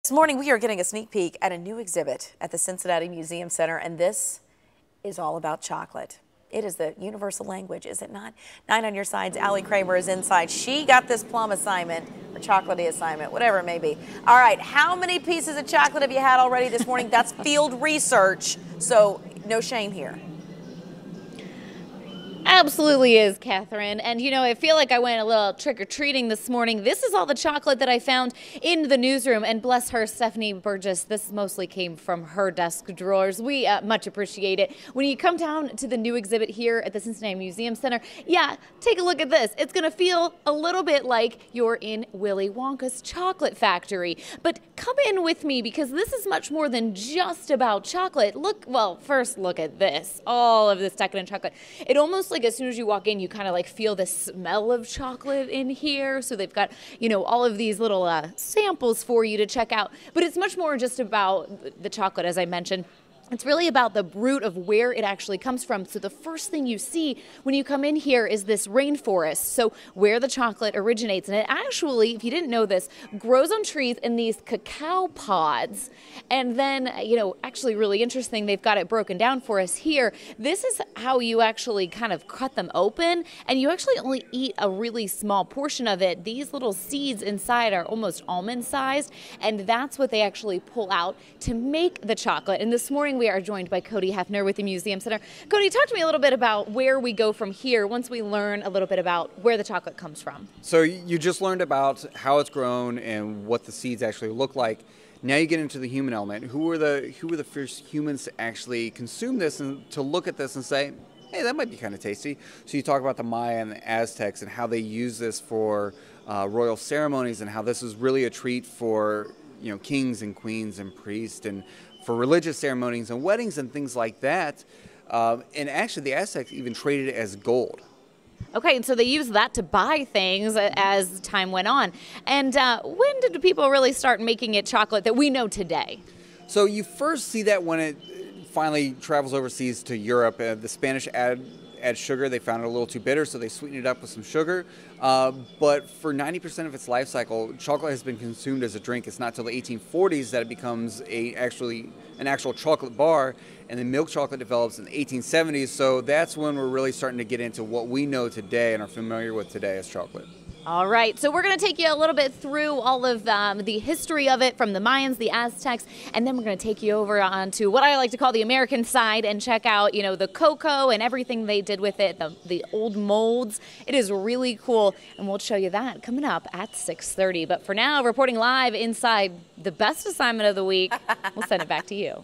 This morning we are getting a sneak peek at a new exhibit at the Cincinnati Museum Center, and this is all about chocolate. It is the universal language, is it not? 9 on your sides, Allie Kramer is inside. She got this plum assignment, or chocolatey assignment, whatever it may be. All right, how many pieces of chocolate have you had already this morning? That's field research, so no shame here. Absolutely is, Catherine. And you know, I feel like I went a little trick-or-treating this morning. This is all the chocolate that I found in the newsroom, and bless her, Stephanie Burgess, this mostly came from her desk drawers. We much appreciate it. When you come down to the new exhibit here at the Cincinnati Museum Center, yeah, take a look at this. It's gonna feel a little bit like you're in Willy Wonka's chocolate factory. But come in with me, because this is much more than just about chocolate. Look, well, first look at this, all of this decadent chocolate. It almost like as soon as you walk in, you kind of like feel the smell of chocolate in here. So they've got, you know, all of these little samples for you to check out. But it's much more just about the chocolate, as I mentioned. It's really about the root of where it actually comes from. So the first thing you see when you come in here is this rainforest. So where the chocolate originates. And it actually, if you didn't know this, grows on trees in these cacao pods. And then, you know, actually really interesting, they've got it broken down for us here. This is how you actually kind of cut them open. And you actually only eat a really small portion of it. These little seeds inside are almost almond sized. And that's what they actually pull out to make the chocolate. And this morning, we are joined by Cody Hefner with the Museum Center. Cody, talk to me a little bit about where we go from here once we learn a little bit about where the chocolate comes from. So you just learned about how it's grown and what the seeds actually look like. Now you get into the human element. Who were the first humans to actually consume this and to look at this and say, hey, that might be kind of tasty? So you talk about the Maya and the Aztecs and how they use this for royal ceremonies, and how this is really a treat for, you know, kings and queens and priests, and for religious ceremonies and weddings and things like that. And actually the Aztecs even traded it as gold. Okay, and so they used that to buy things as time went on. And when did people really start making it chocolate that we know today? So you first see that when it finally travels overseas to Europe. The Spanish add sugar. They found it a little too bitter, so they sweetened it up with some sugar. But for 90% of its life cycle, chocolate has been consumed as a drink. It's not till the 1840s that it becomes an actual chocolate bar, and then milk chocolate develops in the 1870s. So that's when we're really starting to get into what we know today and are familiar with today as chocolate. All right, so we're going to take you a little bit through all of the history of it from the Mayans, the Aztecs, and then we're going to take you over onto what I like to call the American side and check out, you know, the cocoa and everything they did with it, the old molds. It is really cool, and we'll show you that coming up at 6:30. But for now, reporting live inside the best assignment of the week, we'll send it back to you.